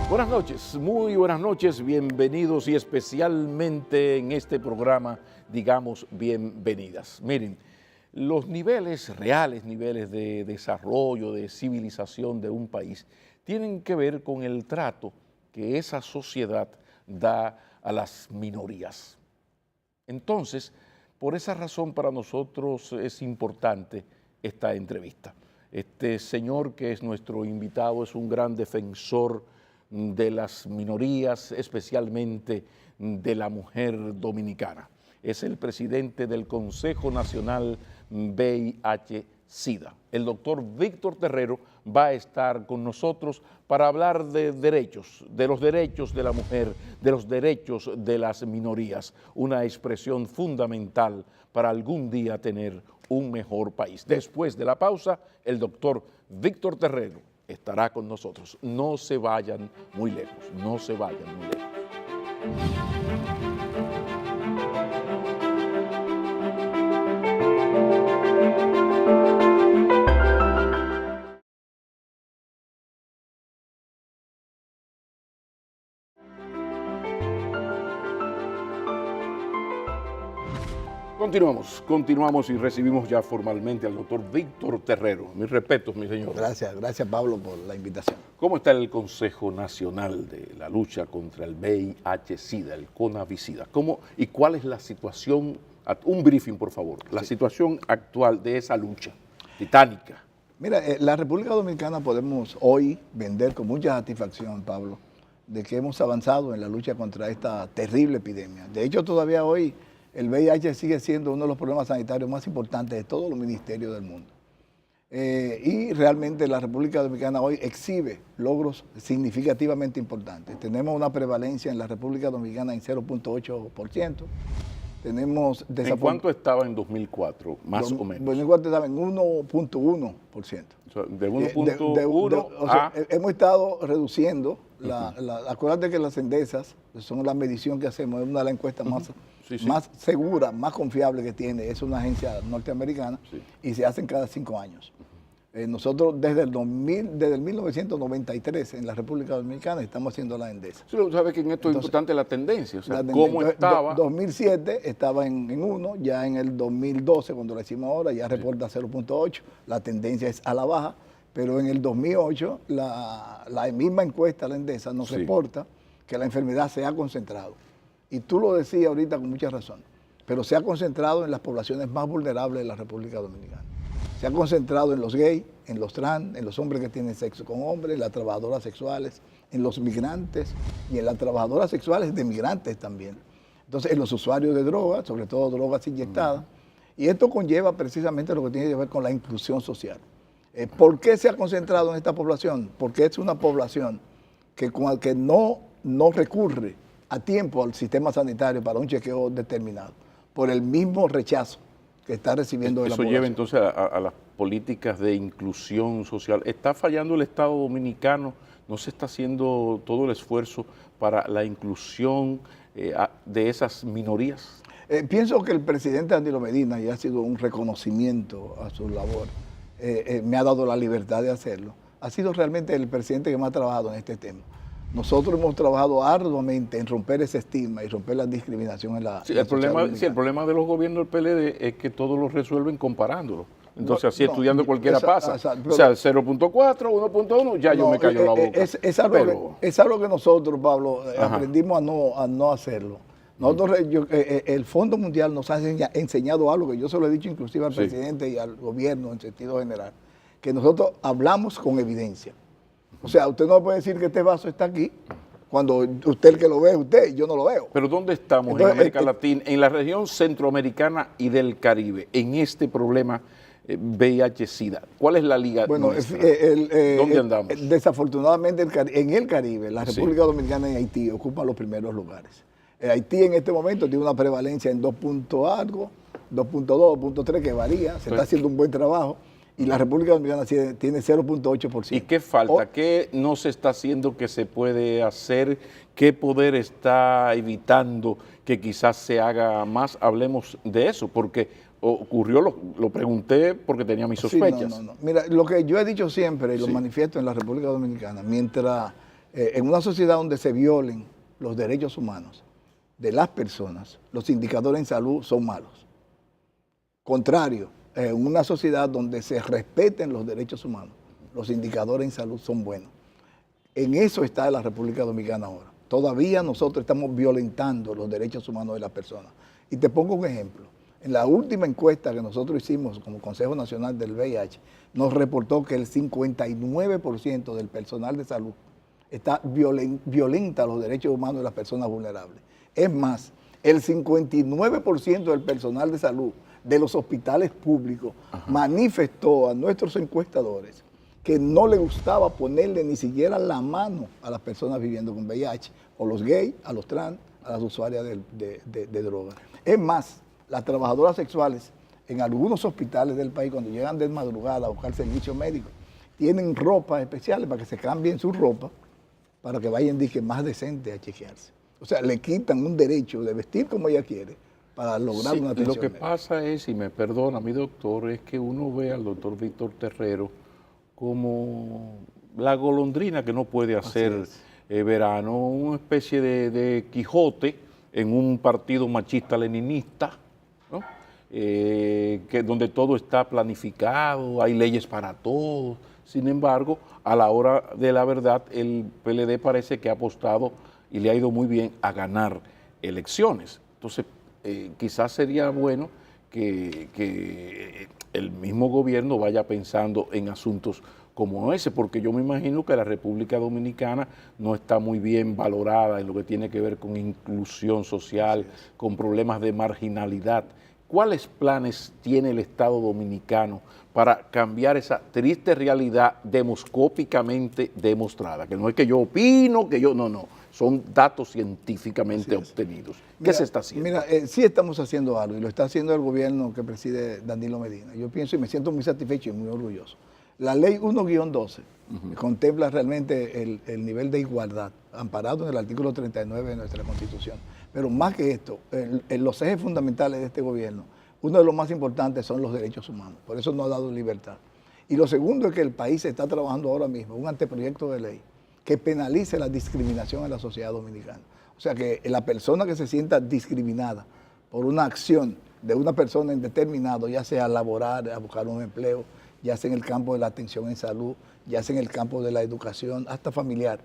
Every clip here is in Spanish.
Buenas noches, muy buenas noches, bienvenidos y especialmente en este programa, digamos, bienvenidas. Miren, los niveles reales, niveles de desarrollo, de civilización de un país, tienen que ver con el trato que esa sociedad da a las minorías. Entonces, por esa razón para nosotros es importante esta entrevista. Este señor que es nuestro invitado es un gran defensor de las minorías, especialmente de la mujer dominicana. Es el presidente del Consejo Nacional VIH-Sida. El doctor Víctor Terrero va a estar con nosotros para hablar de derechos, de los derechos de la mujer, de los derechos de las minorías, una expresión fundamental para algún día tener un mejor país. Después de la pausa, el doctor Víctor Terrero estará con nosotros. No se vayan muy lejos, no se vayan muy lejos. Continuamos y recibimos ya formalmente al doctor Víctor Terrero. Mis respetos, mi señor. Gracias Pablo por la invitación. ¿Cómo está el Consejo Nacional de la Lucha contra el VIH-Sida, el CONAVI-Sida? ¿Cómo y cuál es la situación? Un briefing, por favor. La situación actual de esa lucha titánica. Mira, la República Dominicana podemos hoy vender con mucha satisfacción, Pablo, de que hemos avanzado en la lucha contra esta terrible epidemia. De hecho, todavía hoy el VIH sigue siendo uno de los problemas sanitarios más importantes de todos los ministerios del mundo. Y realmente la República Dominicana hoy exhibe logros significativamente importantes. Tenemos una prevalencia en la República Dominicana en 0.8%. Tenemos ¿En cuánto estaba en 2004, más o menos? En 2004 estaba en 1.1%. O sea, de 1.1 a... hemos estado reduciendo. Acuérdate que las Endesas son la medición que hacemos, es una de las encuestas más segura, más confiable que tiene, es una agencia norteamericana y se hacen cada 5 años. Nosotros desde el 1993 en la República Dominicana estamos haciendo la Endesa. Sí, lo sabes que en esto es importante la tendencia, o sea, cómo estaba. En 2007 estaba en 1, ya en el 2012 cuando lo hicimos ahora ya reporta 0.8, la tendencia es a la baja, pero en el 2008 la misma encuesta, la Endesa, nos reporta que la enfermedad se ha concentrado. Y tú lo decías ahorita con mucha razón, pero se ha concentrado en las poblaciones más vulnerables de la República Dominicana. Se ha concentrado en los gays, en los trans, en los hombres que tienen sexo con hombres, en las trabajadoras sexuales, en los migrantes y en las trabajadoras sexuales de migrantes también. Entonces, en los usuarios de drogas, sobre todo drogas inyectadas. Y esto conlleva precisamente lo que tiene que ver con la inclusión social. ¿Por qué se ha concentrado en esta población? Porque es una población que no recurre a tiempo al sistema sanitario para un chequeo determinado, por el mismo rechazo que está recibiendo de la población. Eso lleva entonces a las políticas de inclusión social. ¿Está fallando el Estado dominicano? ¿No se está haciendo todo el esfuerzo para la inclusión de esas minorías? Pienso que el presidente Danilo Medina, y ha sido un reconocimiento a su labor, me ha dado la libertad de hacerlo, ha sido realmente el presidente que más ha trabajado en este tema. Nosotros hemos trabajado arduamente en romper ese estigma y romper la discriminación en la el problema de los gobiernos del PLD es que todos lo resuelven comparándolo. Entonces, así estudiando cualquiera pasa. O sea, 0.4, 1.1, ya yo me callo la boca. Es algo que nosotros, Pablo, aprendimos a no hacerlo. Nosotros, el Fondo Mundial nos ha enseñado algo que yo se lo he dicho inclusive al presidente y al gobierno en sentido general, que nosotros hablamos con evidencia. O sea, usted no puede decir que este vaso está aquí, cuando usted el que lo ve es usted, yo no lo veo. Pero ¿dónde estamos? Entonces, en América Latina, en la región centroamericana y del Caribe, en este problema VIH-Sida? ¿Cuál es la liga nuestra? ¿Dónde andamos? Desafortunadamente, en el Caribe, la República Dominicana y Haití ocupan los primeros lugares. Haití en este momento tiene una prevalencia en 2 punto algo, 2.2, 2.3, que varía, se está haciendo un buen trabajo. y la República Dominicana tiene 0.8%. ¿Y qué falta? ¿Qué no se está haciendo que se puede hacer? ¿Qué poder está evitando que quizás se haga más? Hablemos de eso, porque ocurrió, lo pregunté porque tenía mis sospechas. Sí, no. Mira, lo que yo he dicho siempre, y lo manifiesto en la República Dominicana, mientras en una sociedad donde se violen los derechos humanos de las personas, los indicadores en salud son malos. Contrario, en una sociedad donde se respeten los derechos humanos, los indicadores en salud son buenos. En eso está la República Dominicana ahora. Todavía nosotros estamos violentando los derechos humanos de las personas. Y te pongo un ejemplo. En la última encuesta que nosotros hicimos como Consejo Nacional del VIH, nos reportó que el 59% del personal de salud violenta los derechos humanos de las personas vulnerables. Es más, el 59% del personal de salud de los hospitales públicos manifestó a nuestros encuestadores que no le gustaba ponerle ni siquiera la mano a las personas viviendo con VIH, o los gays, a los trans, a las usuarias de drogas. Es más, las trabajadoras sexuales en algunos hospitales del país, cuando llegan de madrugada a buscar servicios médicos, tienen ropas especiales para que se cambien su ropa, para que vayan más decente a chequearse. O sea, le quitan un derecho de vestir como ella quiere para lograr una atención. Lo que pasa es, y me perdona mi doctor, es que uno ve al doctor Víctor Terrero como la golondrina que no puede hacer verano, una especie de Quijote en un partido machista-leninista, ¿no? Donde todo está planificado, hay leyes para todos. Sin embargo, a la hora de la verdad, el PLD parece que ha apostado y le ha ido muy bien a ganar elecciones. Entonces, quizás sería bueno que el mismo gobierno vaya pensando en asuntos como ese, porque yo me imagino que la República Dominicana no está muy bien valorada en lo que tiene que ver con inclusión social, con problemas de marginalidad. ¿Cuáles planes tiene el Estado dominicano para cambiar esa triste realidad demoscópicamente demostrada? Que no es que yo opino, que yo... No, son datos científicamente obtenidos. ¿Qué se está haciendo? Mira, sí estamos haciendo algo, y lo está haciendo el gobierno que preside Danilo Medina. Yo pienso y me siento muy satisfecho y muy orgulloso. La ley 1-12 contempla realmente el nivel de igualdad, amparado en el artículo 39 de nuestra Constitución. Pero más que esto, en los ejes fundamentales de este gobierno, uno de los más importantes son los derechos humanos. Por eso nos ha dado libertad. Y lo segundo es que el país está trabajando ahora mismo un anteproyecto de ley que penalice la discriminación en la sociedad dominicana. O sea, que la persona que se sienta discriminada por una acción de una persona indeterminada, ya sea laborar, a buscar un empleo, ya sea en el campo de la atención en salud, ya sea en el campo de la educación, hasta familiar.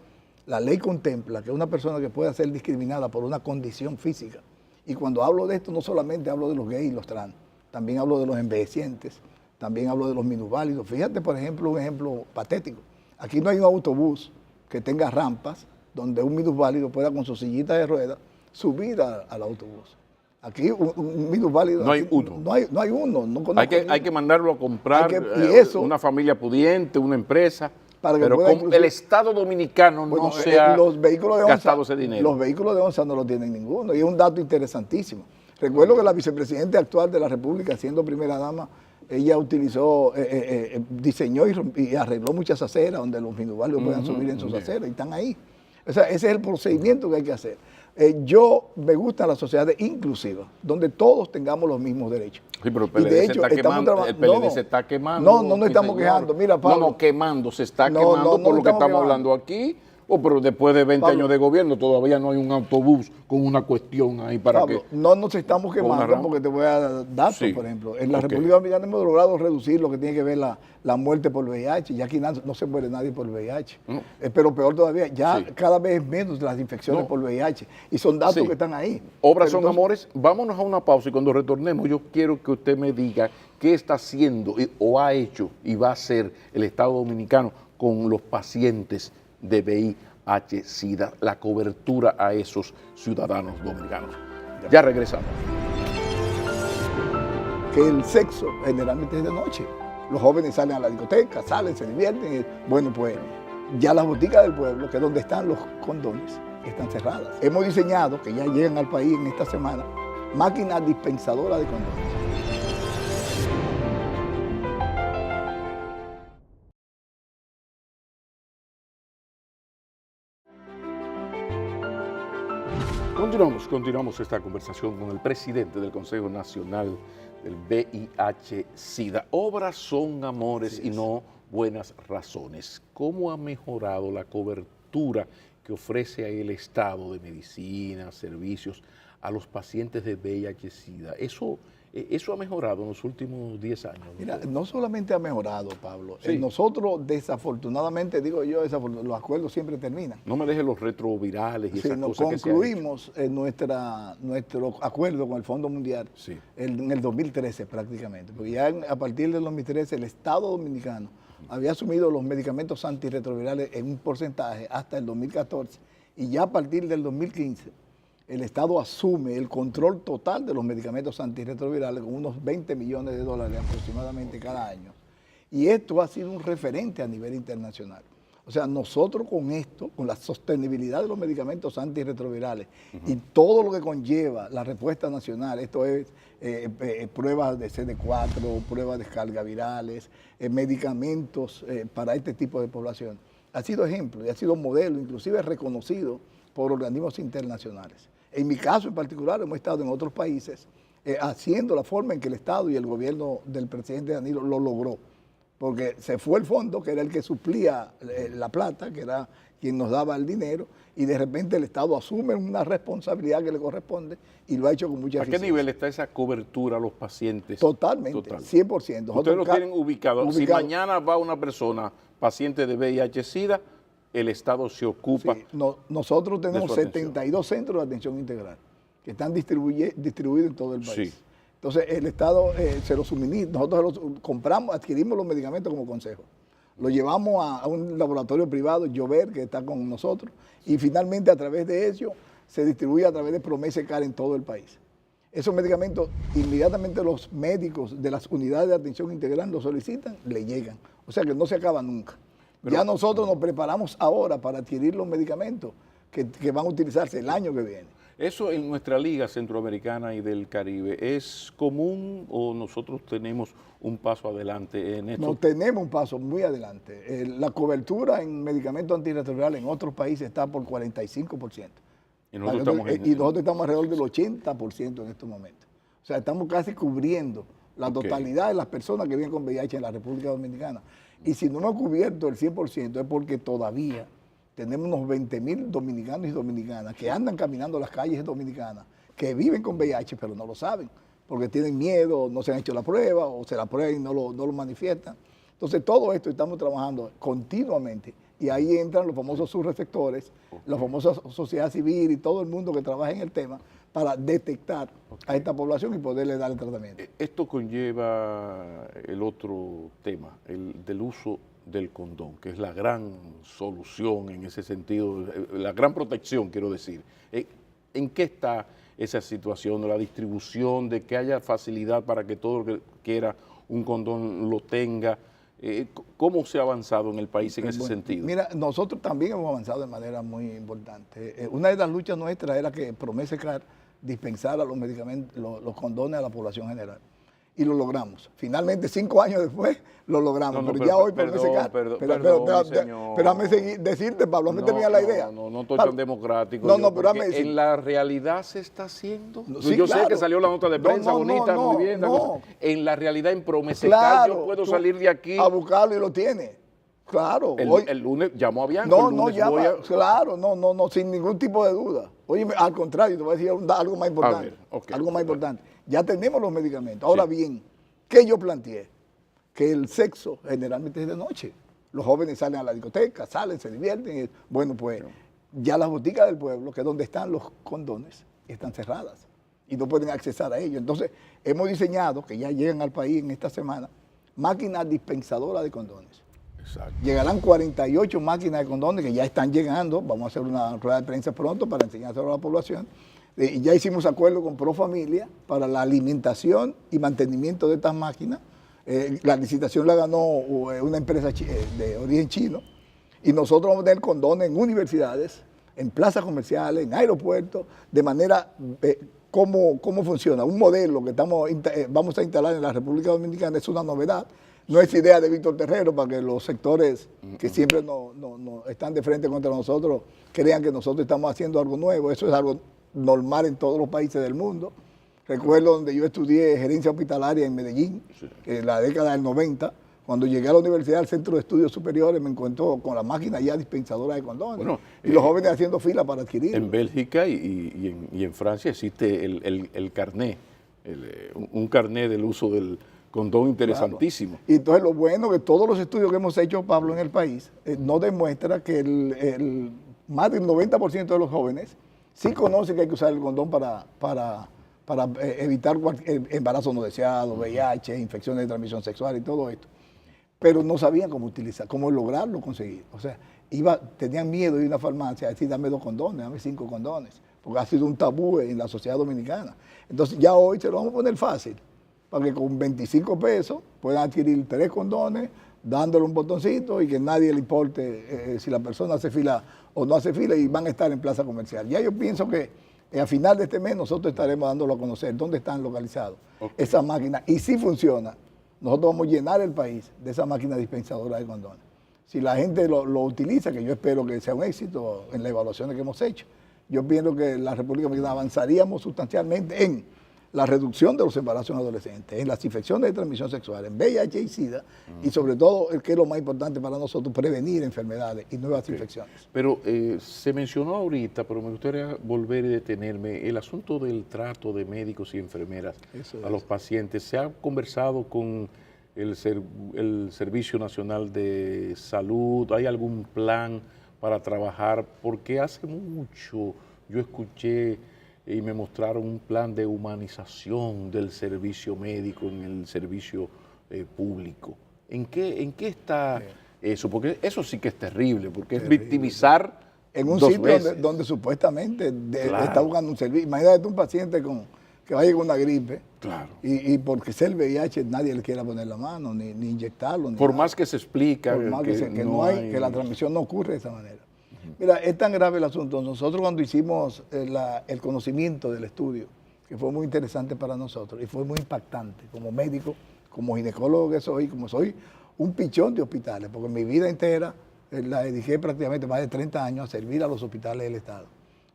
La ley contempla que una persona que pueda ser discriminada por una condición física, y cuando hablo de esto no solamente hablo de los gays y los trans, también hablo de los envejecientes, también hablo de los minusválidos. Fíjate, por ejemplo, un ejemplo patético. Aquí no hay un autobús que tenga rampas donde un minusválido pueda con su sillita de ruedas subir al autobús. Aquí un minusválido... No hay uno. No hay uno. No hay que mandarlo a comprar una familia pudiente, una empresa, pero el Estado dominicano no se ha gastado ese dinero. Los vehículos de onza no lo tienen ninguno, y es un dato interesantísimo. Recuerdo que la vicepresidenta actual de la República, siendo primera dama, ella utilizó, diseñó y arregló muchas aceras donde los minusválidos puedan subir en sus aceras, y están ahí. O sea, ese es el procedimiento que hay que hacer. Yo me gusta la sociedad inclusiva, donde todos tengamos los mismos derechos. Sí, pero el PLD se está quemando. No nos estamos quejando. Mira, Pablo. Se está quemando por lo que estamos hablando aquí. Pero después de 20 años de gobierno todavía no hay un autobús con una cuestión ahí para Pablo, que... No nos estamos quemando porque te voy a dar datos, por ejemplo. En la República Dominicana hemos logrado reducir lo que tiene que ver la muerte por VIH. Ya aquí no se muere nadie por VIH. Pero peor todavía, ya cada vez es menos las infecciones por VIH. Y son datos que están ahí. Obras son amores. Vámonos a una pausa y cuando retornemos yo quiero que usted me diga qué está haciendo o ha hecho y va a hacer el Estado Dominicano con los pacientes de VIH-Sida, la cobertura a esos ciudadanos dominicanos. Ya regresamos. Que el sexo generalmente es de noche. Los jóvenes salen a la discoteca, se divierten. Bueno, pues ya las boticas del pueblo, que es donde están los condones, están cerradas. Hemos diseñado, que ya llegan al país en esta semana, máquinas dispensadoras de condones. Continuamos esta conversación con el presidente del Consejo Nacional del VIH-Sida. Obras son amores y no buenas razones. ¿Cómo ha mejorado la cobertura que ofrece ahí el Estado de medicina, servicios a los pacientes de VIH-Sida? Eso ha mejorado en los últimos 10 años. Mira, no solamente ha mejorado, Pablo. Sí. Nosotros, desafortunadamente, digo yo, los acuerdos siempre terminan. No me deje los retrovirales y esas cosas que se han concluimos nuestro acuerdo con el Fondo Mundial en el 2013 prácticamente. Porque ya a partir del 2013 el Estado Dominicano había asumido los medicamentos antirretrovirales en un porcentaje hasta el 2014 y ya a partir del 2015 el Estado asume el control total de los medicamentos antirretrovirales con unos 20 millones de dólares aproximadamente cada año. Y esto ha sido un referente a nivel internacional. O sea, nosotros con esto, con la sostenibilidad de los medicamentos antirretrovirales y todo lo que conlleva la respuesta nacional, esto es pruebas de CD4, pruebas de descarga virales, medicamentos para este tipo de población, ha sido ejemplo y ha sido modelo, inclusive reconocido por organismos internacionales. En mi caso en particular, hemos estado en otros países haciendo la forma en que el Estado y el gobierno del presidente Danilo lo logró. Porque se fue el fondo, que era el que suplía la plata, que era quien nos daba el dinero, y de repente el Estado asume una responsabilidad que le corresponde y lo ha hecho con mucha eficiencia. ¿A qué nivel está esa cobertura a los pacientes? Totalmente, 100%. Ustedes lo tienen ubicado. Si mañana va una persona, paciente de VIH-Sida, el Estado se ocupa. Sí, nosotros tenemos 72 centros de atención integral que están distribuidos en todo el país. Sí. Entonces el Estado se los suministra, nosotros compramos, adquirimos los medicamentos como consejo. Los llevamos a un laboratorio privado, Llover, que está con nosotros, y finalmente a través de ello se distribuye a través de Promese Care en todo el país. Esos medicamentos, inmediatamente los médicos de las unidades de atención integral los solicitan, le llegan. O sea que no se acaba nunca. Pero ya nosotros nos preparamos ahora para adquirir los medicamentos que van a utilizarse el año que viene. ¿Eso en nuestra Liga Centroamericana y del Caribe es común o nosotros tenemos un paso adelante en esto? No, tenemos un paso muy adelante. La cobertura en medicamentos antirretrovirales en otros países está por 45%. Y nosotros estamos alrededor del 80% en estos momentos. O sea, estamos casi cubriendo la totalidad de las personas que viven con VIH en la República Dominicana. Y si no hemos cubierto el 100% es porque todavía tenemos unos 20,000 dominicanos y dominicanas que andan caminando las calles dominicanas, que viven con VIH pero no lo saben, porque tienen miedo, no se han hecho la prueba o se la prueban y no lo manifiestan. Entonces todo esto estamos trabajando continuamente y ahí entran los famosos subreceptores, la famosa sociedad civil y todo el mundo que trabaja en el tema para detectar a esta población y poderle dar el tratamiento. Esto conlleva el otro tema, el del uso del condón, que es la gran solución en ese sentido, la gran protección, quiero decir. ¿En qué está esa situación de la distribución, de que haya facilidad para que todo el que quiera un condón lo tenga? ¿Cómo se ha avanzado en el país en ese sentido? Mira, nosotros también hemos avanzado de manera muy importante. Una de las luchas nuestras era que Promese Care dispensara los medicamentos, los condones a la población general. Y lo logramos. Finalmente, 5 años después, lo logramos. Pero ya hoy Promese Care. Pero déjame decirte, Pablo, déjame terminar la idea. No estoy tan democrático. Pero en la realidad se está haciendo. Sí, yo claro. Sé que salió la nota de prensa bonita, muy bien. En la realidad, en Promese Care, yo puedo salir de aquí a buscarlo y lo tiene. Claro. El lunes llamó a Bianco. No, sin ningún tipo de duda. Oye, al contrario, te voy a decir algo más importante. Algo más importante. Ya tenemos los medicamentos. Ahora bien, ¿qué yo planteé? Que el sexo generalmente es de noche. Los jóvenes salen a la discoteca, salen, se divierten. Bueno, pues ya las boticas del pueblo, que es donde están los condones, están cerradas y no pueden accesar a ellos. Entonces, hemos diseñado, que ya llegan al país en esta semana, máquinas dispensadoras de condones. Exacto. Llegarán 48 máquinas de condones que ya están llegando. Vamos a hacer una rueda de prensa pronto para enseñárselo a la población. Ya hicimos acuerdo con Profamilia para la alimentación y mantenimiento de estas máquinas. La licitación la ganó una empresa de origen chino y nosotros vamos a tener condones en universidades, en plazas comerciales, en aeropuertos, de manera, ¿cómo funciona? Un modelo que vamos a instalar en la República Dominicana es una novedad. No es idea de Víctor Terrero para que los sectores que siempre no están de frente contra nosotros crean que nosotros estamos haciendo algo nuevo. Eso es algo normal en todos los países del mundo. Recuerdo donde yo estudié gerencia hospitalaria en Medellín, en la década del 90. Cuando llegué a la universidad, al Centro de Estudios Superiores, me encontró con la máquina ya dispensadora de condones. Bueno, y los jóvenes haciendo fila para adquirirlo. En Bélgica y en Francia existe el carné, un carné del uso del condón interesantísimo. Claro. Y entonces lo bueno que todos los estudios que hemos hecho, Pablo, en el país, nos demuestra que más del 90% de los jóvenes sí conocen que hay que usar el condón para evitar embarazo no deseado, VIH, infecciones de transmisión sexual y todo esto. Pero no sabían cómo utilizar, cómo lograrlo conseguir. O sea, tenían miedo de ir a una farmacia a decir, dame 2 condones, dame 5 condones, porque ha sido un tabú en la sociedad dominicana. Entonces ya hoy se lo vamos a poner fácil, para que con 25 pesos puedan adquirir 3 condones, dándole un botoncito y que nadie le importe si la persona hace fila o no hace fila y van a estar en plaza comercial. Ya yo pienso que a final de este mes nosotros estaremos dándolo a conocer dónde están localizados esas máquinas. Y si funciona, nosotros vamos a llenar el país de esa máquina dispensadora de condones. Si la gente lo utiliza, que yo espero que sea un éxito en las evaluaciones que hemos hecho, yo pienso que la República Dominicana avanzaríamos sustancialmente en la reducción de los embarazos en adolescentes, en las infecciones de transmisión sexual, en VIH y SIDA, y sobre todo, que es lo más importante para nosotros, prevenir enfermedades y nuevas infecciones. Pero se mencionó ahorita, pero me gustaría volver y detenerme, el asunto del trato de médicos y enfermeras a los pacientes. ¿Se ha conversado con el Servicio Nacional de Salud? ¿Hay algún plan para trabajar? Porque hace mucho yo escuché y me mostraron un plan de humanización del servicio médico en el servicio público. ¿En qué está eso? Porque eso sí que es terrible, porque es victimizar en un 2 sitio veces. donde supuestamente está buscando un servicio. Imagínate un paciente que vaya con una gripe y porque sea el VIH nadie le quiera poner la mano, ni inyectarlo. Ni por nada. más que se explica por más que la transmisión no ocurre de esa manera. Mira, es tan grave el asunto. Nosotros cuando hicimos el conocimiento del estudio, que fue muy interesante para nosotros y fue muy impactante como médico, como ginecólogo que soy, como soy un pichón de hospitales, porque mi vida entera la dediqué prácticamente más de 30 años a servir a los hospitales del Estado.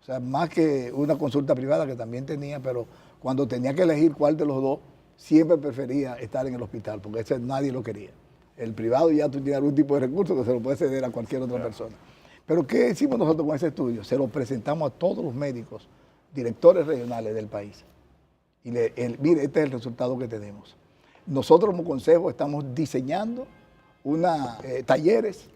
O sea, más que una consulta privada que también tenía, pero cuando tenía que elegir cuál de los dos, siempre prefería estar en el hospital, porque ese nadie lo quería. El privado ya tú tienes algún tipo de recurso que se lo puede ceder a cualquier otra persona. Pero ¿qué hicimos nosotros con ese estudio? Se lo presentamos a todos los médicos, directores regionales del país. Y mire, este es el resultado que tenemos. Nosotros como consejo estamos diseñando talleres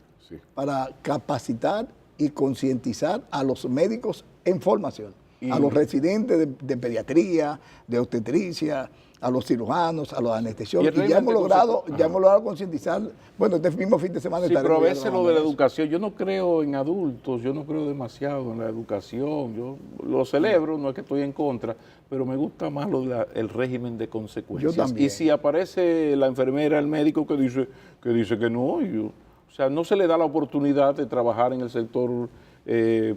para capacitar y concientizar a los médicos en formación, a los residentes de pediatría, de obstetricia, a los cirujanos, a los anestesiólogos. Y ya hemos logrado concientizar. Bueno, este mismo fin de semana. Sí, pero a veces lo de la educación, yo no creo en adultos, yo no creo demasiado en la educación, yo lo celebro, no es que estoy en contra, pero me gusta más el régimen de consecuencias. Yo también. Y si aparece la enfermera, el médico que dice que no, o sea, no se le da la oportunidad de trabajar en el sector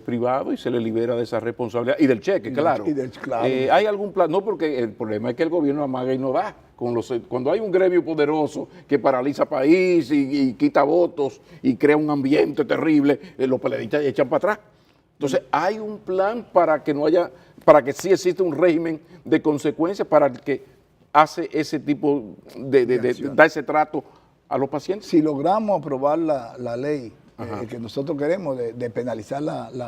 privado y se le libera de esa responsabilidad y del cheque, claro. ¿Hay algún plan? No, porque el problema es que el gobierno amaga y no da. Cuando hay un gremio poderoso que paraliza país y quita votos y crea un ambiente terrible, los peleadistas echan para atrás. Entonces, hay un plan para que sí exista un régimen de consecuencias para el que hace ese tipo da ese trato a los pacientes. Si logramos aprobar la ley que nosotros queremos de penalizar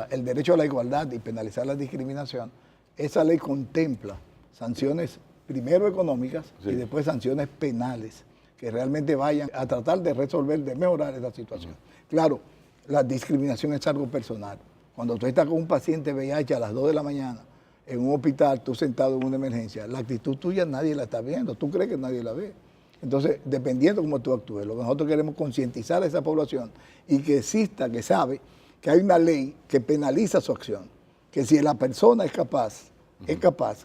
el derecho a la igualdad y penalizar la discriminación, esa ley contempla sanciones primero económicas y después sanciones penales que realmente vayan a tratar de resolver, de mejorar esa situación. Claro, la discriminación es algo personal. Cuando tú estás con un paciente VIH a las 2 de la mañana en un hospital, tú sentado en una emergencia, la actitud tuya nadie la está viendo, tú crees que nadie la ve. Entonces, dependiendo de cómo tú actúes, lo que nosotros queremos concientizar a esa población y que exista, que sabe que hay una ley que penaliza su acción, que si la persona es capaz,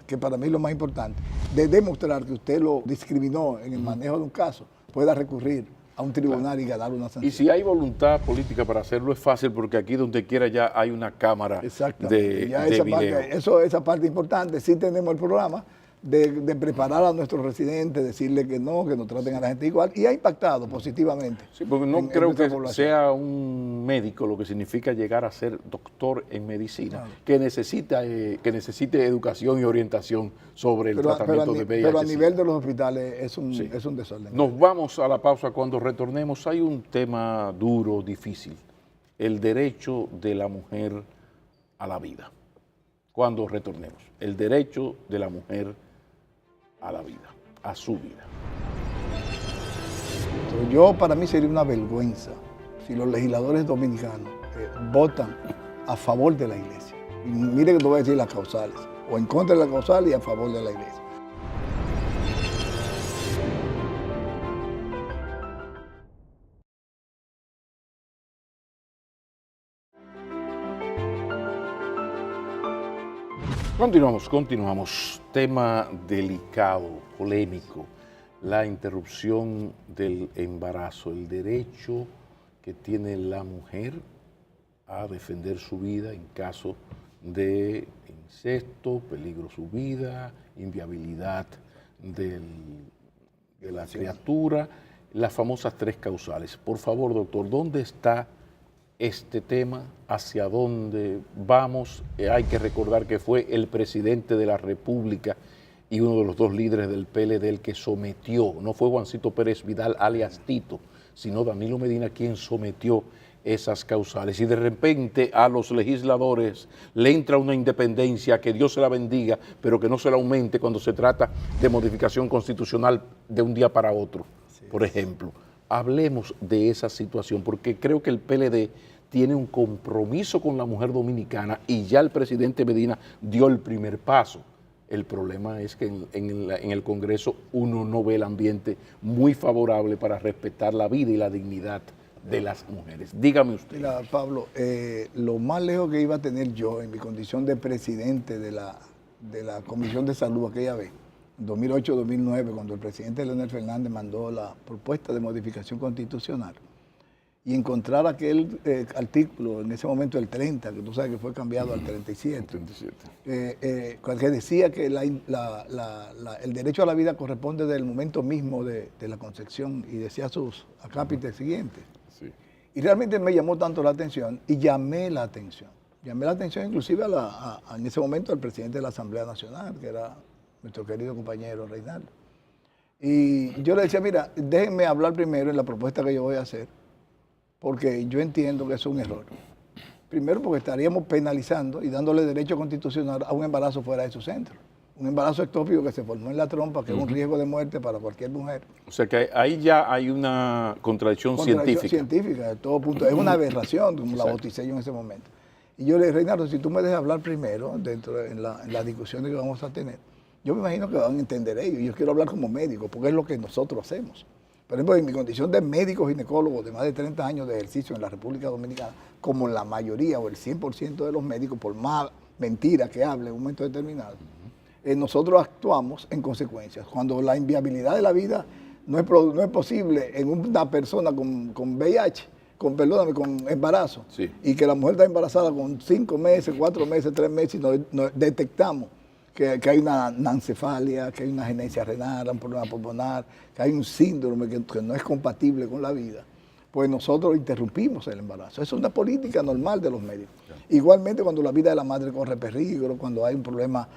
que para mí es lo más importante, de demostrar que usted lo discriminó en el manejo de un caso, pueda recurrir a un tribunal y ganar una sanción. Y si hay voluntad política para hacerlo es fácil porque aquí donde quiera ya hay una cámara de video. Esa parte importante, sí tenemos el programa de preparar a nuestros residentes, decirle que no traten a la gente igual, y ha impactado positivamente. Sí, porque no en creo nuestra que población. sea un médico lo que significa llegar a ser doctor en medicina, Claro. que necesite educación y orientación sobre el tratamiento de VIH. Pero a nivel de los hospitales es un desorden. Nos vamos a la pausa. Cuando retornemos hay un tema duro, difícil, el derecho de la mujer a la vida. Cuando retornemos, el derecho de la mujer a la vida, a su vida. Para mí sería una vergüenza si los legisladores dominicanos votan a favor de la iglesia. Y mire que te voy a decir las causales, o en contra de la causal y a favor de la iglesia. Continuamos. Tema delicado, polémico, la interrupción del embarazo, el derecho que tiene la mujer a defender su vida en caso de incesto, peligro su vida, inviabilidad de la criatura, las famosas 3 causales. Por favor, doctor, ¿dónde está este tema? ¿Hacia dónde vamos? Hay que recordar que fue el presidente de la República y uno de los 2 líderes del PLD el que sometió, no fue Juancito Pérez Vidal alias Tito, sino Danilo Medina quien sometió esas causales. Y de repente a los legisladores le entra una independencia, que Dios se la bendiga, pero que no se la aumente cuando se trata de modificación constitucional de un día para otro, por ejemplo. Hablemos de esa situación, porque creo que el PLD tiene un compromiso con la mujer dominicana y ya el presidente Medina dio el primer paso. El problema es que en el Congreso uno no ve el ambiente muy favorable para respetar la vida y la dignidad de las mujeres. Dígame usted. Mira, Pablo, lo más lejos que iba a tener yo en mi condición de presidente de la Comisión de Salud aquella vez, en 2008-2009, cuando el presidente Leonel Fernández mandó la propuesta de modificación constitucional, y encontrar aquel artículo, en ese momento el 30, que tú sabes que fue cambiado al 37, que decía que el derecho a la vida corresponde del momento mismo de la concepción, y decía sus acápites siguientes. Sí. Y realmente me llamó tanto la atención, y llamé la atención inclusive en ese momento al presidente de la Asamblea Nacional, que era nuestro querido compañero Reinaldo. Y yo le decía, mira, déjenme hablar primero en la propuesta que yo voy a hacer, porque yo entiendo que es un error. Primero porque estaríamos penalizando y dándole derecho constitucional a un embarazo fuera de su centro. Un embarazo ectópico que se formó en la trompa, que es un riesgo de muerte para cualquier mujer. O sea que ahí ya hay una contradicción científica. Científica, de todo punto. Es una aberración, como la bauticé yo en ese momento. Y yo le dije, Reinaldo, si tú me dejas hablar primero, en las discusiones que vamos a tener, yo me imagino que van a entender ellos. Yo quiero hablar como médico, porque es lo que nosotros hacemos. Por ejemplo, en mi condición de médico ginecólogo de más de 30 años de ejercicio en la República Dominicana, como la mayoría o el 100% de los médicos, por más mentiras que hable en un momento determinado, nosotros actuamos en consecuencias. Cuando la inviabilidad de la vida no es posible en una persona con VIH, con embarazo, sí, y que la mujer está embarazada con 5 meses, 4 meses, 3 meses, y no detectamos que hay una anencefalia, que hay una agenesia renal, un problema pulmonar, que hay un síndrome que no es compatible con la vida, pues nosotros interrumpimos el embarazo. Eso es una política normal de los médicos. Igualmente cuando la vida de la madre corre peligro, cuando hay un problema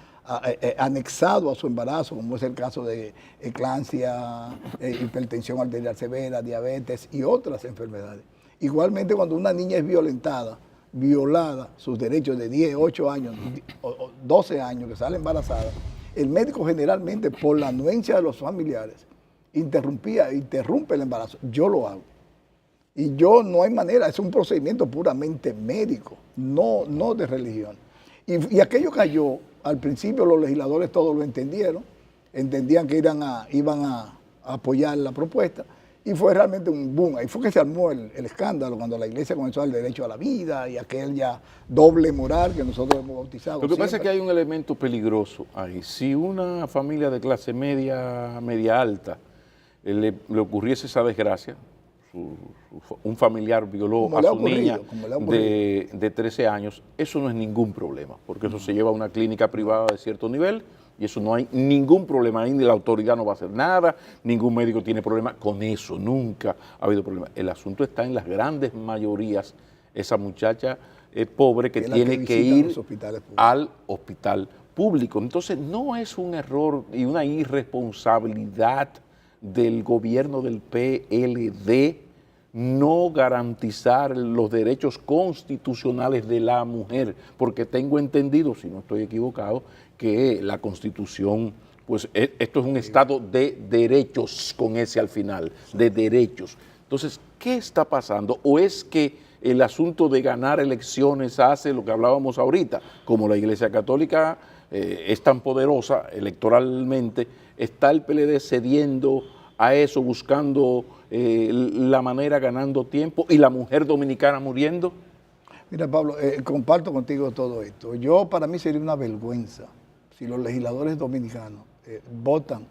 anexado a su embarazo, como es el caso de eclampsia, hipertensión arterial severa, diabetes y otras enfermedades. Igualmente cuando una niña es violada sus derechos de 10, 8 años, 12 años, que sale embarazada, el médico generalmente, por la anuencia de los familiares, interrumpe el embarazo. Yo lo hago. Y no hay manera, es un procedimiento puramente médico, no de religión. Y aquello cayó, al principio los legisladores todos lo entendieron, entendían que iban a apoyar la propuesta, y fue realmente un boom. Ahí fue que se armó el escándalo cuando la iglesia comenzó al derecho a la vida y aquel ya doble moral que nosotros hemos bautizado. Lo que pasa es que hay un elemento peligroso ahí. Si una familia de clase media alta le ocurriese esa desgracia, un familiar violó a su niña de 13 años, eso no es ningún problema, porque eso se lleva a una clínica privada de cierto nivel Y eso no hay ningún problema ahí, ni la autoridad no va a hacer nada, ningún médico tiene problema con eso, nunca ha habido problema. El asunto está en las grandes mayorías, esa muchacha pobre que tiene que ir al hospital público. Entonces no es un error y una irresponsabilidad del gobierno del PLD no garantizar los derechos constitucionales de la mujer, porque tengo entendido, si no estoy equivocado, que la Constitución, pues esto es un Estado de derechos con ese al final, de derechos. Entonces, ¿qué está pasando? ¿O es que el asunto de ganar elecciones hace lo que hablábamos ahorita? Como la Iglesia Católica es tan poderosa electoralmente, ¿está el PLD cediendo a eso, buscando la manera, ganando tiempo, y la mujer dominicana muriendo? Mira, Pablo, comparto contigo todo esto. Para mí sería una vergüenza si los legisladores dominicanos votan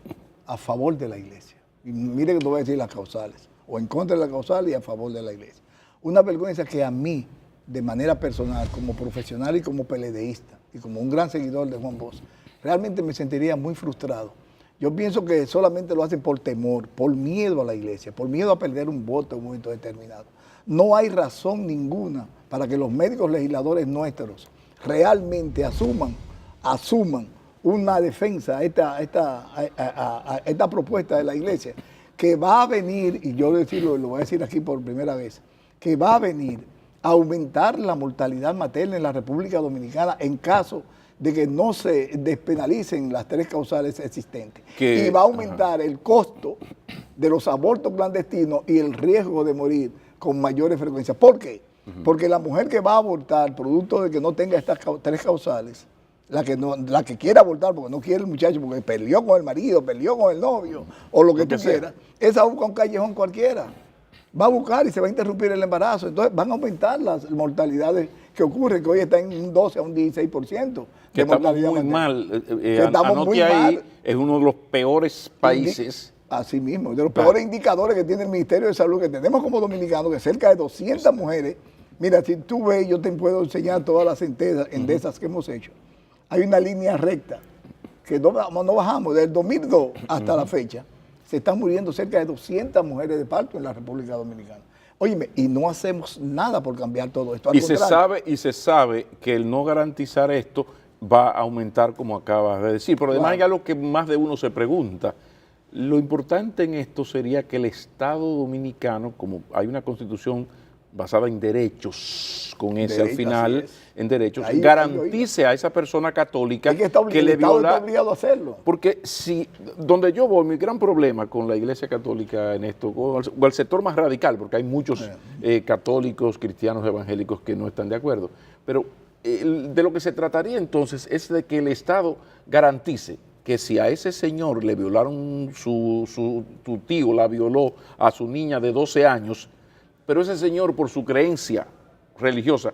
a favor de la iglesia. Y mire que no voy a decir las causales, o en contra de la causal y a favor de la iglesia. Una vergüenza que a mí, de manera personal, como profesional y como PLDista, y como un gran seguidor de Juan Bosch, realmente me sentiría muy frustrado. Yo pienso que solamente lo hacen por temor, por miedo a la iglesia, por miedo a perder un voto en un momento determinado. No hay razón ninguna para que los médicos legisladores nuestros realmente asuman una defensa a esta propuesta de la iglesia, que va a venir, y yo lo voy a decir aquí por primera vez, que va a venir a aumentar la mortalidad materna en la República Dominicana en caso de que no se despenalicen las 3 causales existentes. Y va a aumentar el costo de los abortos clandestinos y el riesgo de morir con mayores frecuencias. ¿Por qué? Porque la mujer que va a abortar, producto de que no tenga estas 3 causales, la que quiera abortar porque no quiere el muchacho, porque peleó con el marido, peleó con el novio, o lo que tú quieras, esa busca un callejón cualquiera. Va a buscar y se va a interrumpir el embarazo. Entonces van a aumentar las mortalidades que ocurren, que hoy está en un 12 a un 16%. Que estamos muy mal. Anote ahí, es uno de los peores países. Así mismo, de los peores indicadores que tiene el Ministerio de Salud, que tenemos como dominicanos, que cerca de 200 mujeres, mira, si tú ves, yo te puedo enseñar todas las sentencias de esas que hemos hecho. Hay una línea recta, que no bajamos, desde el 2002 hasta la fecha, se están muriendo cerca de 200 mujeres de parto en la República Dominicana. Óyeme, y no hacemos nada por cambiar todo esto. Y se sabe que el no garantizar esto va a aumentar, como acabas de decir. Pero además hay algo que más de uno se pregunta. Lo importante en esto sería que el Estado dominicano, como hay una constitución basada en derechos, con ese al final, en derechos, garantice a esa persona católica que le viola. Está obligado a hacerlo. Porque si, donde yo voy, mi gran problema con la Iglesia Católica en esto, o el sector más radical, porque hay muchos católicos, cristianos, evangélicos que no están de acuerdo, pero de lo que se trataría entonces es de que el Estado garantice que si a ese señor le violaron, tu tío la violó a su niña de 12 años, pero ese señor por su creencia religiosa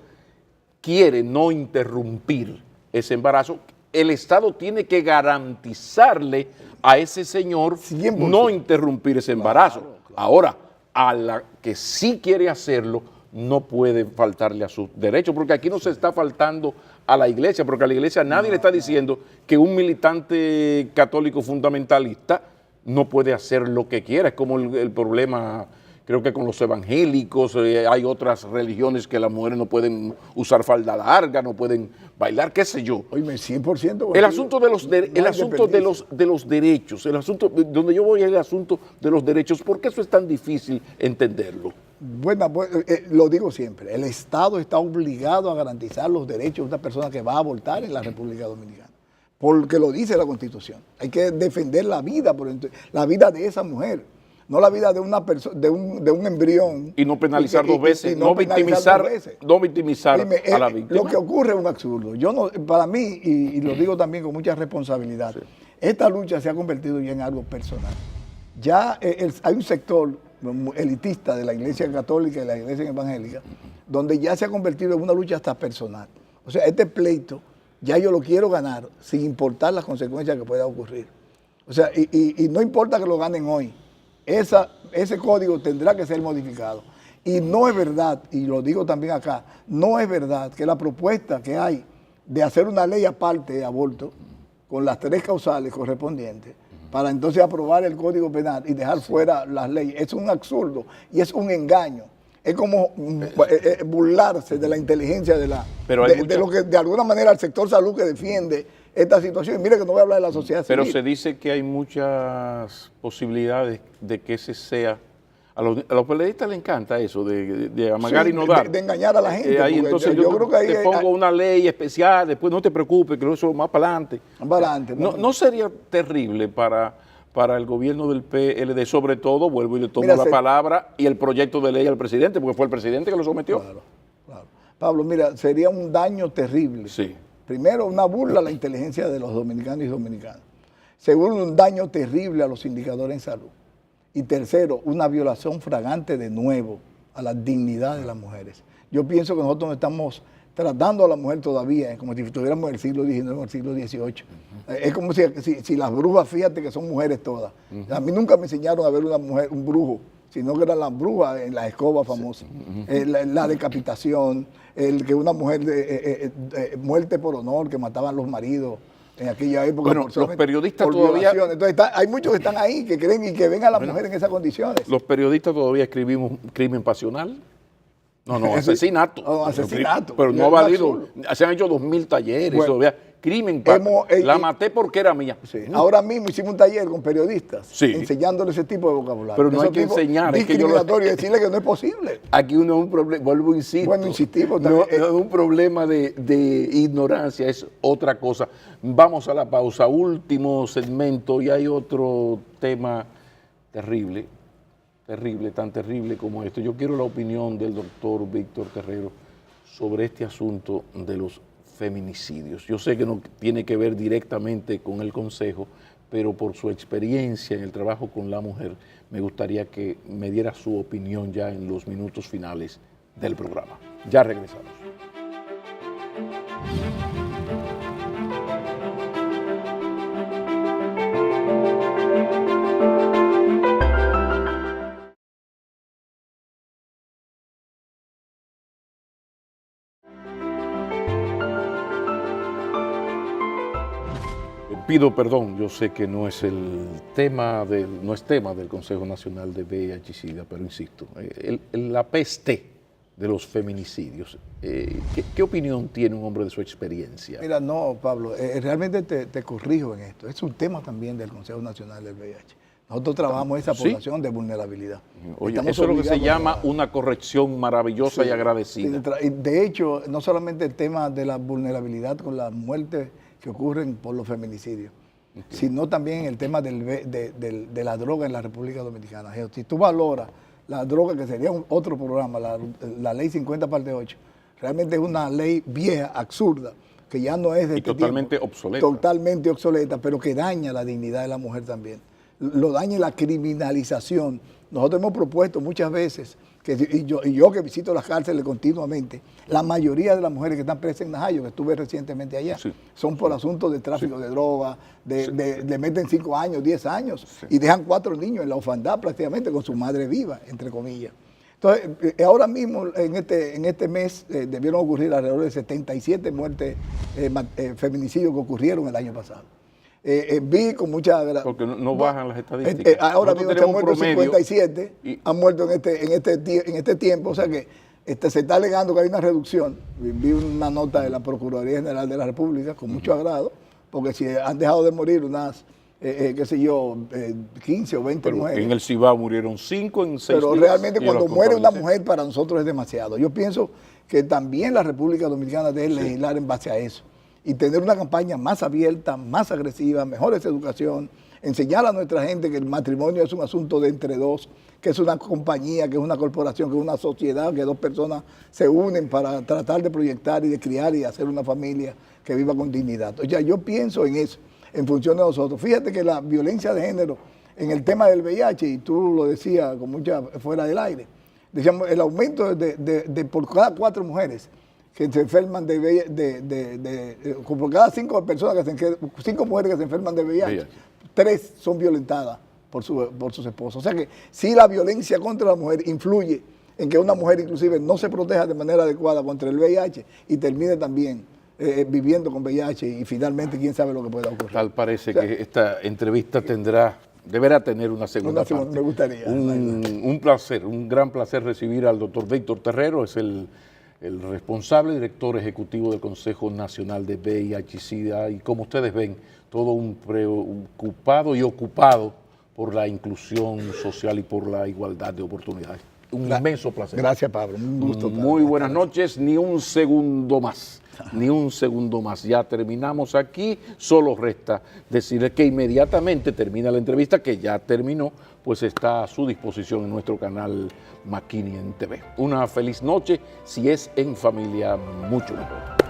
quiere no interrumpir ese embarazo, el Estado tiene que garantizarle a ese señor 100%. No interrumpir ese embarazo. Claro. Ahora, a la que sí quiere hacerlo, no puede faltarle a sus derechos, porque aquí no se está faltando a la iglesia, porque a la iglesia nadie le está diciendo que un militante católico fundamentalista no puede hacer lo que quiera. Es como el problema, creo que con los evangélicos, hay otras religiones que las mujeres no pueden usar falda larga, no pueden bailar, qué sé yo. Oye, 100%. El asunto de los derechos, el asunto, donde yo voy es el asunto de los derechos. ¿Por qué eso es tan difícil entenderlo? Bueno, lo digo siempre, el Estado está obligado a garantizar los derechos de una persona que va a abortar en la República Dominicana, porque lo dice la Constitución. Hay que defender la vida de esa mujer, no la vida de una persona, de un embrión. Y no penalizar dos veces, no victimizar a la víctima. Lo que ocurre es un absurdo. Para mí, y lo digo también con mucha responsabilidad, esta lucha se ha convertido ya en algo personal. Ya hay un sector elitista de la Iglesia Católica y de la Iglesia Evangélica, donde ya se ha convertido en una lucha hasta personal. O sea, este pleito ya yo lo quiero ganar sin importar las consecuencias que puedan ocurrir. O sea, y no importa que lo ganen hoy, ese código tendrá que ser modificado. Y no es verdad, y lo digo también acá, no es verdad que la propuesta que hay de hacer una ley aparte de aborto, con las 3 causales correspondientes para entonces aprobar el Código Penal y dejar fuera las leyes. Es un absurdo y es un engaño. Es como burlarse de la inteligencia de lo que de alguna manera el sector salud que defiende esta situación. Y mire que no voy a hablar de la sociedad civil. Pero se dice que hay muchas posibilidades de que ese sea. A los periodistas les encanta eso, de amagar y no dar. De engañar a la gente. Ahí, entonces yo creo que ahí te pongo una ley especial, después no te preocupes, que eso más para adelante. No sería terrible para el gobierno del PLD, sobre todo, vuelvo y le tomo la palabra, y el proyecto de ley al presidente, porque fue el presidente que lo sometió. Claro. Pablo, mira, sería un daño terrible. Sí. Primero, una burla a la inteligencia de los dominicanos y dominicanas. Segundo, un daño terrible a los indicadores en salud. Y tercero, una violación fragante de nuevo a la dignidad de las mujeres. Yo pienso que nosotros no estamos tratando a la mujer todavía como si estuviéramos en el siglo XIX o el siglo XVIII. Es como si las brujas, fíjate que son mujeres todas. A mí nunca me enseñaron a ver una mujer, un brujo, sino que eran las brujas en la escoba famosa. La decapitación, el que una mujer, muerte por honor, que mataban los maridos. En aquella época, bueno, los periodistas todavía... Entonces hay muchos que están ahí, que creen y que ven a la mujer en esas condiciones. Los periodistas todavía escribimos crimen pasional. No, asesinato. No, asesinato. Pero no ha valido. Se han hecho 2000 talleres. Bueno, todavía. Crimen, la maté porque era mía. Sí. Ahora mismo hicimos un taller con periodistas, enseñándoles ese tipo de vocabulario. Pero no hay que enseñar. Discriminatorio, es decirle que no es posible. Aquí uno es un problema, vuelvo, insisto. Bueno, insistimos también. No es un problema de ignorancia, es otra cosa. Vamos a la pausa, último segmento, y hay otro tema terrible, tan terrible como esto. Yo quiero la opinión del doctor Víctor Terrero sobre este asunto de los feminicidios. Yo sé que no tiene que ver directamente con el Consejo, pero por su experiencia en el trabajo con la mujer, me gustaría que me diera su opinión ya en los minutos finales del programa. Ya regresamos. Pido perdón, yo sé que no es tema del Consejo Nacional de VIH-Sida, pero insisto, la peste de los feminicidios. ¿Qué opinión tiene un hombre de su experiencia? Mira, no, Pablo, realmente te corrijo en esto. Es un tema también del Consejo Nacional del VIH. Nosotros trabajamos esa población de vulnerabilidad. Oye, eso es lo que se llama una corrección maravillosa y agradecida. De hecho, no solamente el tema de la vulnerabilidad con la muerte que ocurren por los feminicidios, sino también el tema de la droga en la República Dominicana. Si tú valoras la droga, que sería otro programa, la ley 50 parte 8, realmente es una ley vieja, absurda, que ya no es de este totalmente tiempo, obsoleta. Totalmente obsoleta, pero que daña la dignidad de la mujer también. Lo daña la criminalización. Nosotros hemos propuesto muchas veces, y yo que visito las cárceles continuamente, la mayoría de las mujeres que están presas en Najayo, que estuve recientemente allá, son por asuntos de tráfico de droga, le meten 5 años, 10 años, y dejan 4 niños en la orfandad prácticamente con su madre viva, entre comillas. Entonces, ahora mismo, en este mes, debieron ocurrir alrededor de 77 muertes, feminicidios que ocurrieron el año pasado. Vi con mucha... Porque no bajan las estadísticas. Ahora mismo se han muerto 57, han muerto en este tiempo, o sea que se está alegando que hay una reducción. Vi una nota de la Procuraduría General de la República con mucho agrado, porque si han dejado de morir unas, 15 o 20 mujeres. En el Cibao murieron 5 en 6 días. Pero realmente cuando muere una mujer para nosotros es demasiado. Yo pienso que también la República Dominicana debe legislar en base a eso y tener una campaña más abierta, más agresiva, mejores educación, enseñar a nuestra gente que el matrimonio es un asunto de entre dos, que es una compañía, que es una corporación, que es una sociedad, que 2 personas se unen para tratar de proyectar y de criar y hacer una familia que viva con dignidad. O sea, yo pienso en eso, en función de nosotros. Fíjate que la violencia de género en el tema del VIH, y tú lo decías con mucha fuera del aire, decíamos, el aumento de por cada 4 mujeres que se enferman por cada 5 personas 5 mujeres que se enferman de VIH, 3 son violentadas por sus esposos. O sea que sí, la violencia contra la mujer influye en que una mujer inclusive no se proteja de manera adecuada contra el VIH y termine también viviendo con VIH y finalmente quién sabe lo que pueda ocurrir. Tal parece que esta entrevista deberá tener una segunda parte. Me gustaría. Un placer, un gran placer recibir al doctor Víctor Terrero, es el responsable director ejecutivo del Consejo Nacional de VIH-Sida y como ustedes ven, todo un preocupado y ocupado por la inclusión social y por la igualdad de oportunidades. Un inmenso placer. Gracias, Pablo. Un gusto. Muy buenas noches, ni un segundo más. Ni un segundo más. Ya terminamos aquí, solo resta decirles que inmediatamente termina la entrevista, que ya terminó, pues está a su disposición en nuestro canal McKinney TV. Una feliz noche, si es en familia, mucho mejor.